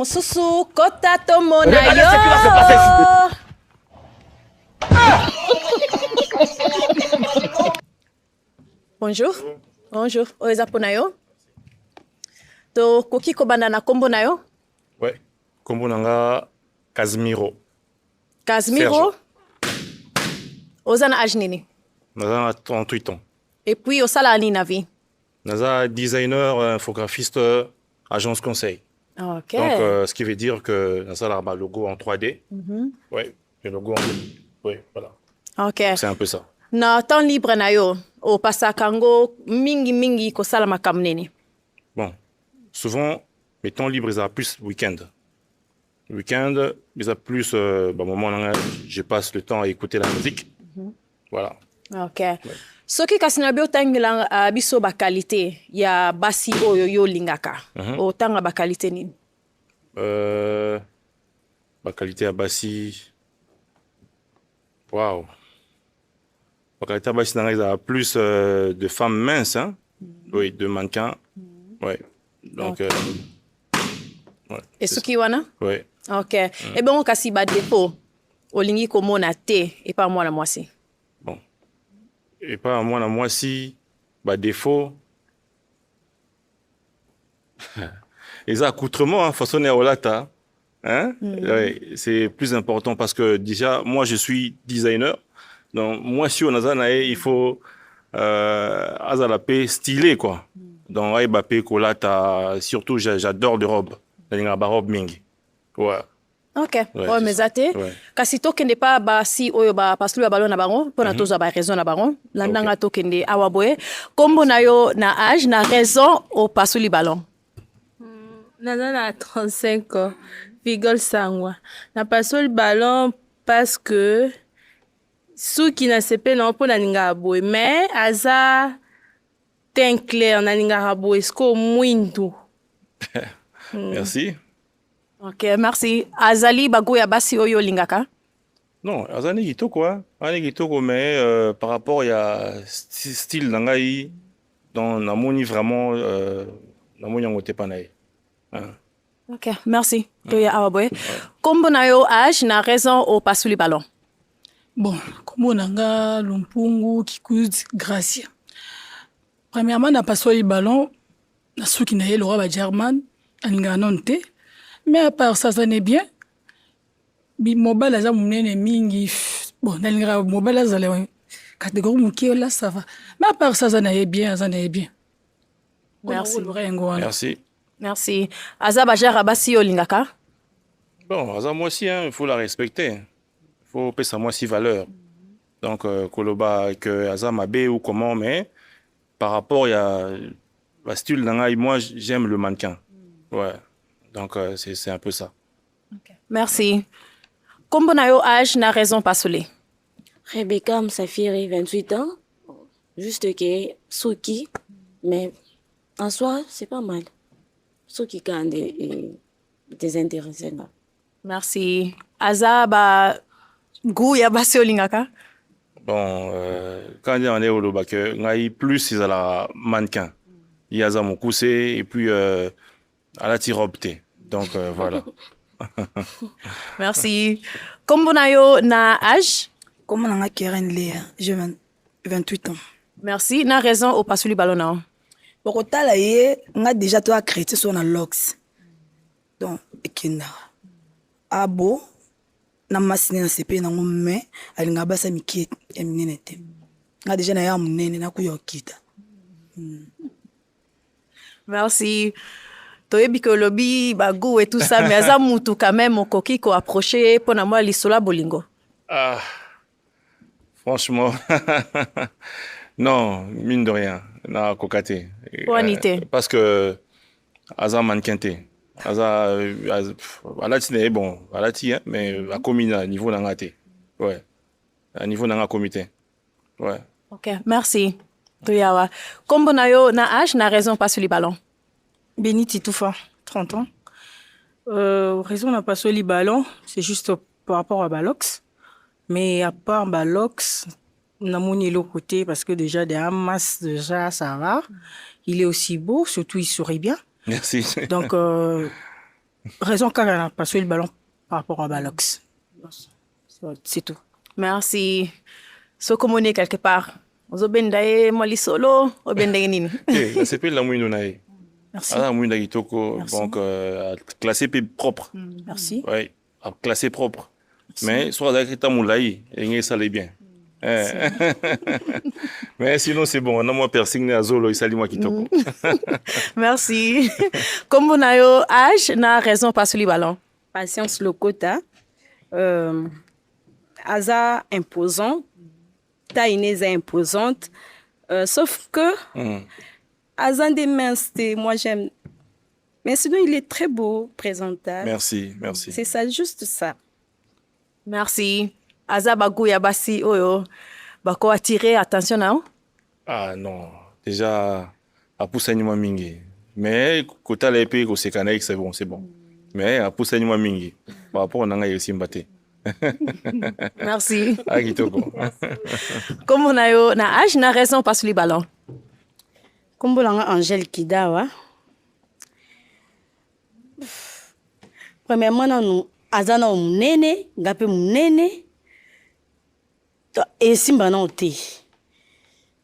mosusu kota tomona Regardez yo. ce qui va se passer Bonjour. Bonjour. Oeza pona yo. To koki kobanda na kombo na yo. Ouais. Kombo nanga Casimiro. Casimiro. Oza na âge nini. Naza 38 ans. Et puis osala nini na vie. Naza designer, infographiste, agence conseil. Ok. Donc, ce qui veut dire que Naza a un logo en 3D. Ouais, le logo en 2D. Ouais, voilà. Ok. C'est un peu ça. Na temps libre na yo o pasakango mingi kosala makambo nini. Bon, souvent, mes temps libres, ils ont plus week-end. Week-end, ils ont plus, moment là, je passe le temps à écouter la musique. Voilà. Ok. Soki kasi na bi otangela biso bakalite ya basi oyo yo lingaka. Otanga bakalite nini? Ma qualité à Bassi. Waouh. Ma qualité à Bassi, il y a plus de femmes minces, hein? Oui, de mannequins. Ouais. Donc, ouais. Et soki wana? Ouais. Ok. Et bon kasi ba défaut olingi komona te et pas moi la moisi. Bon. Et pas moi, moi, si, bah, défaut. Les accoutrements, hein, façon néolata. Hein? Ouais, c'est plus important parce que déjà, moi, je suis designer. Donc, moi, si on a il faut azalapé stylé, quoi. Donc, aïbapé, kolata, surtout, j'adore les robes. La robe mingi. Ouais. Ok. Ouais, Oh, c'est mais ça. zate. Ouais. Kasi tokende pa ba si oyo ba paslu ya balo na bango pona toza ba raison na bango. Landanga tokende awaboye. Kombo na yo na âge na raison o pasuli ballon. Naza na 35 ans, Vigol Sangwa. Na paso le ballon parce que soki na sepe na po na ninga boy, mais aza teint clair na ninga boy sko mwindu. Merci. Ok, merci. Azali bago ya basi oyo lingaka. Non, azani kitoko, hein. Azani kitoko, mais par rapport à style nangai, dans namoni vraiment, namoni yangote panaye. Ok, merci. Toya awaboye. Kombo na yo âge na raison o pasuli ballon. Bon, kombo nanga Lumpungu Kikuz Gracia. Premièrement, na pasoli ballon, na souki na ye le roi ba German, aninga nonte. Mais à part ça, ça n'est bien. Mobile aza munene mingi. Bon, nalinga mobile aza le catégorie muki là ça va. Mais à part ça, ça n'est bien, ça n'est bien. Merci. Merci. Merci. Aza bajara basi yo lingaka. Bon, Aza moi aussi, hein, il faut la respecter. Il faut payer sa moi aussi valeur. Donc, Koloba, que Aza Mabé ou comment, mais par rapport à la style nangai, moi, j'aime le mannequin. Ouais. Donc, c'est un peu ça. Okay. Merci. Kombo na yo âge na raison pasuli. Rebecca Msafiri, 28 ans. Juste que Soki, mais en soi, c'est pas mal. Soki quand des intéressés. Merci. Aza ba goût ya basi yo lingaka. Bon, quand on est au Lobac, on a plus ils la mannequin. Il y a ça mon coussé et puis à la tiropté. Donc voilà. Merci. Kombo na yo na âge? Comment on a Keren Léa, j'ai 28 ans. Merci. Na raison au pasuli ballon na. Pour kotala ye, on a déjà toi créé sur na lox. Donc ekenda. Abo na masine na sepe na ngome alinga basa miki eminene te. On a déjà na ya munene na kuyokita. Merci. Toyebi que lobby bagou et tout ça mais aza mutu quand même au coquille ko approcher pour na moi lisola bolingo. Ah, franchement, non, mine de rien, na kokate. Parce que Aza mannequinté. Aza, alati n'est bon, alati, hein, mais à commune, à niveau n'angate. Ouais. À niveau n'anga comité. Ouais. Ok, merci. Toyawa. Kombo na yo na âge na raison pas sur les ballons. Béni Titoufa, 30 ans. Raison n'a pas sur les ballons, c'est juste par rapport à Balox. Mais à part Balox, on a mon l'autre côté parce que déjà des Hamas, déjà ça va. Il est aussi beau, surtout il sourit bien. Merci. Donc, raison kaka na pasoli ballon par rapport à balox. C'est tout. Merci. So komone quelque part. Ozobenda ye moli solo, obenda ye nini? La CP la mouino nae. Merci. Ah, mouino kitoko, Merci. donc classé propre. Merci. Oui, classé propre. Mais soit avec ta moulaï, et ça l'est bien. Mais sinon c'est bon, on a moi piercing à Zolo, il s'allie moi kitoko. Merci. Kombo na yo âge na raison pasoli ballon. Patience Lokota, Aza imposant, Taïneza imposante, sauf que Aza des minces, moi j'aime. Mais sinon, il est très beau, présentable. Merci, merci. C'est ça, juste ça. Merci. Aza bagou ya basi oyo. Bako attirer attention na yo. Ah non, déjà, à Poussanima Mingi. Mais, quand elle est payée, c'est bon, c'est bon. Mais, à Poussanima Mingi, par rapport à Nanga Yosim Bate. Merci. Ah, kitoko. Kombo na yo na âge na raison pasoli ballon. Kombo langa Angèle Kidawa. Premièrement, nous azana munene, ngape munene. Et simba na ote.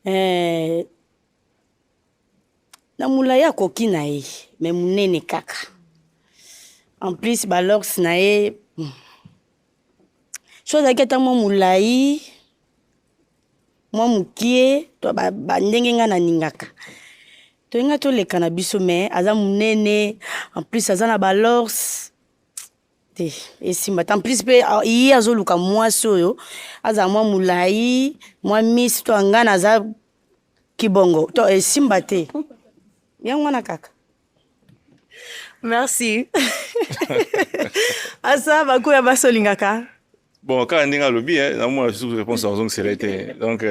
Na mulaya koki na ye, mais munene kaka. En plus, balox na ye. Chose à keta mo mulai. Moi mukie, to ba ndenge nga na ningaka. To nga to le cannabis mais aza munene, en plus aza na balox. Et si en plus pe i azoluka moi soyo, aza moi mulai, moi miss to nga na za kibongo. To e simbate. Bien wana kaka. Merci. Asa bagou ya basoli ngaka. Bon, quand on est à lobby, moi, je réponse à donc c'est donc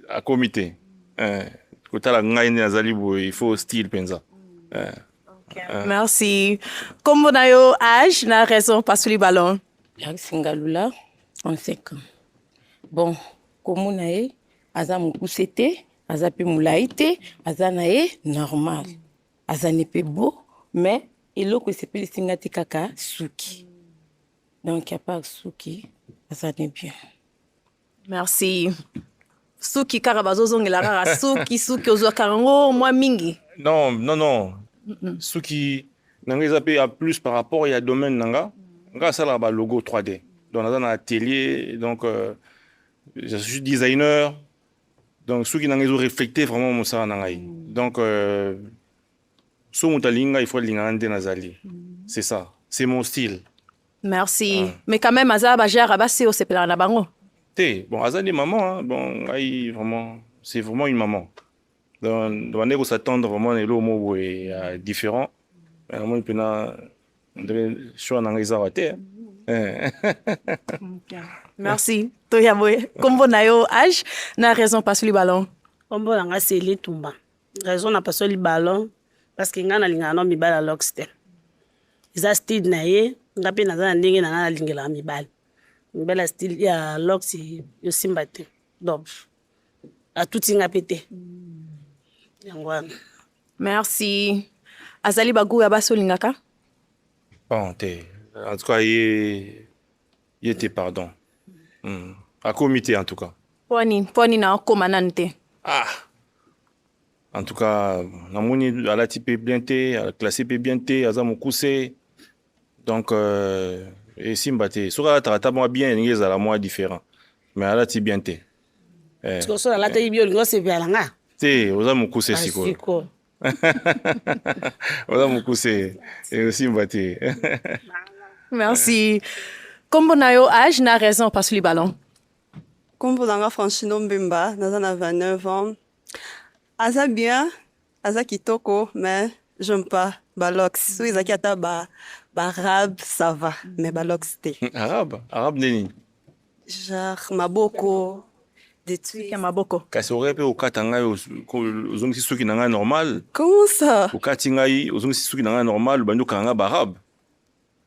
à comité. Quand la ngaine azalibo, il faut style penza. Merci. Kombo na yo âge na raison pasoli ballon. Singalula, on sait que. Bon, comme on a aza mukusete, aza pe mulaite, aza nae normal. Aza ne pe beau, mais il a que c'est plus singati kaka suki. Donc, il n'y a pas Suki, ça n'est bien. Merci. Suki karabazo zongela kara suki ozwa karango moi mingi. Non, non, non. Ce qui n'a zappé à plus par rapport à domaine nanga, grâce à la logo 3D. Donc dans un atelier, donc je suis designer. Donc ceux qui n'ont pas réfléchi vraiment mon ça nangai. Donc sous mon talinga il faut l'ingande nazali. C'est ça, c'est mon style. Merci. Mais quand même aza ba gère abasi o sepela na bango. Bon azali maman hein, bon aïe vraiment c'est vraiment une maman. Donc on est s'attendre vraiment les mots est différent. Mais moi il peut na choix nangai zawate. Merci. To ya boy. Kombo na yo âge na raison pasoli ballon. Kombo nanga seli tumba. Raison na pasoli ballon parce que nga na linga no mibala loxte. Iza style na ye ngape na za ndenge na nga lingela mibala. Mibala style ya lox yo simbate. Donc a tout ngape te. Yangwana. Merci. Azali bagou ya basoli ngaka. Bon, en tout cas, il était pardon. À comité, en tout cas. Poni na koma nante. Ah! En tout cas, la moni à la type bien té, à la classe bien té, à mon coussé. Donc, et simbate. Sur la trata, moi bien, il y a la moi différent. Mais à la type bien té. Tu vois, ça, la taille bio, le c'est bien là. Té, aux mon coussé, c'est quoi? Voilà mon coussé. Et aussi mbaté. Merci. Kombo na yo âge na raison pasoli ballon. Kombo nanga Franchino Mbemba, naza na 29 ans. Aza bien, aza kitoko, mais j'aime pas balox. So izaki ata arabe, ça va, mais balox te. Arabe neni. Genre maboko, des trucs. Ya maboko. Kasi aurait pu au katanga ozongisi suki nanga normal. Comment ça? Au katingai ozongisi suki nanga normal, banyo kanga arabe.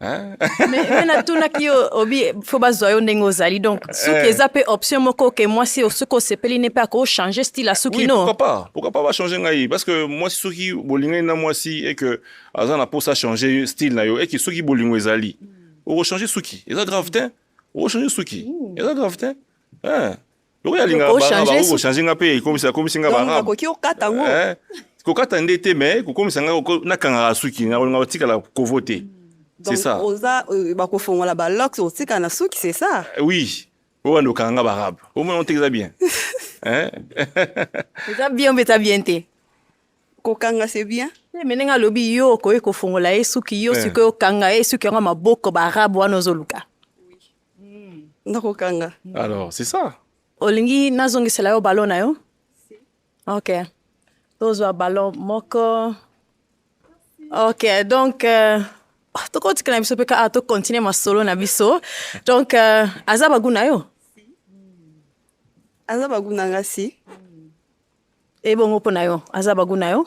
Hein? Mais natunaki yo obi faut bazwa yo ndenge ozali donc soki eza pe option moko ke mwasi soki osepeli ne pe ako changer style asuki Oui, no pourquoi pas va changer ngai parce que moi soki bolingai na mwasi et que aza na posa changer style na yo et que soki bolingo ezali o changer suki eza grave te o changer suki eza grave te hein lokola linga ba changer nga pe komisa nga ba donc nakoki okata ngo kokata ndete mais kokomisa nga nakanga suki na nga otikala kovote. C'est ça. Oza bakofongola ba locks otika na suki, c'est ça. Oui. On no kanga barabe. Au moins on t'examine bien. Hein? eza bien beta bien te Kokanga c'est bien. mais nenga lobi yo koye kofongola ye suki yo suki okanga ye suki yango maboko barabe wana ozoluka Ndakokanga. Alors, c'est ça. olingi nazongisela yo ballon na yo ok tozwa ballon moko ok donc tokotika na biso mpe ka tocontinue masolo na biso donc aza bagu na yo Aza bagu na nga si. ebongo mpo na yo aza bagu na yo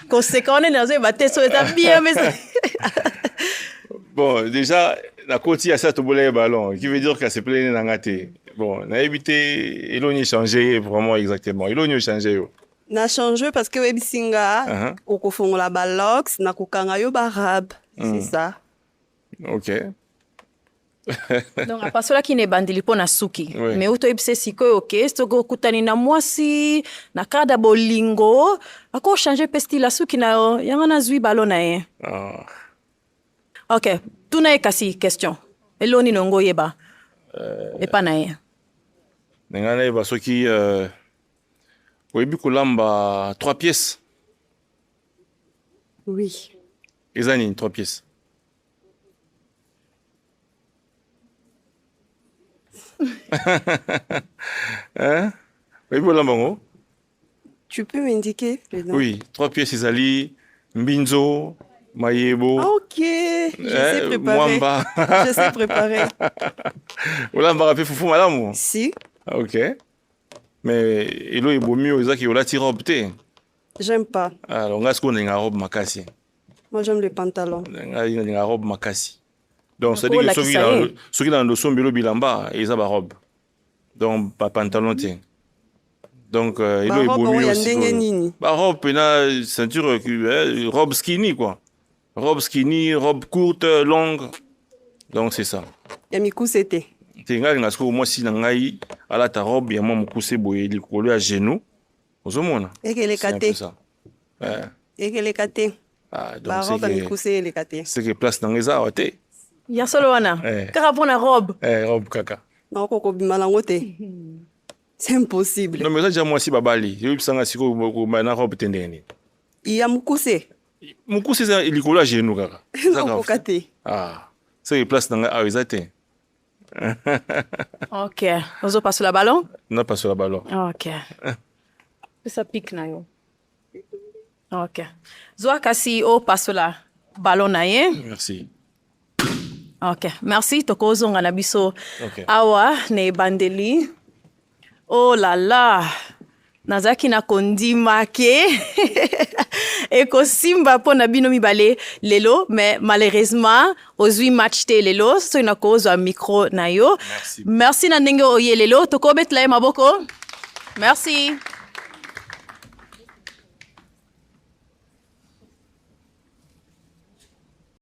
koseka wana nazoyeba te so eza bien mais Bon, déjà, la côte a ça tout le ballon, qui veut dire qu'elle s'est pleine dans la tête. Bon, on a évité, il a changé vraiment exactement. Il a changé. Na changé parce que webisinga okofongola ba locks na kokanga yo barabe. C'est ça. Ok. donc apasolaki na ebandeli mpo na suki Oui. mais utoyebisa sikoyo oke soki okutani na mwasi na kada bolingo akochange mpe style ya suki na yo yango nazwi balo na ye Ah. ok tuna ye kasi question eloni nongo oyeba epa na ye Nengana eba soki oyebi kolamba 3 pièces. Oui. Ezani 3 pièces. Hein? Oyebi kolamba ngo? Tu peux m'indiquer le nom? Oui, 3 pièces ezali mbinzo, mayebo. Ah, ok, je sais préparer. Mwamba. Je sais préparer. Olamba rape fufu malamu. Si, Ah, ok. Mais elo ebomi ozaki olati robe te. j'aime pas. Alors nga siko na robe makasi. Moi, j'aime les pantalons. Nga na robe makasi. Donc ça dit Okola que kisaye. soki na ndoso mbelo bilamba eza ba robe. Donc pas pantalon te. Donc elo Ba robe ebomi oyo ya aussi. ndenge nini? Ba robe na ceinture robe skinny quoi. Robe skinny, robe courte, longue. Donc c'est ça. Ya mikuse te. Te ngai nga siko moi si na ngai ala ta robe ya mwa mukuse boye likolo ya genou. Ozomona? Ekeleka C'est un te. peu ça. Ouais. Ekeleka te. Ah, donc Ba robe ya mikuse eleka te. c'est que place na ngeza ote. ya solo wana kaka mpo na robe Robe kaka. Naoko kobima nango te. C'est impossible. Non mais ça déjà moi si babali. Je bisanga siko ko na robe tendeni. Ya mukuse. Mukuse za likolo ya genou kaka. Naokoka te. Ah. C'est que place na nga ezate. ok ozopasola ballon Na pas sur la ballon. ok pesa pik na yo ok zwa kasi opasola ballon na ye Merci. ok merci tokozonga na biso Ok. awa na ebandeli oh la la nazalaki na kondima ke ekosimba mpo na bino mibale lelo mais malheureusement ozwi match te lelo soki na kozwa micro na yo Merci. merci na ndenge oye lelo tokobetela ye maboko merci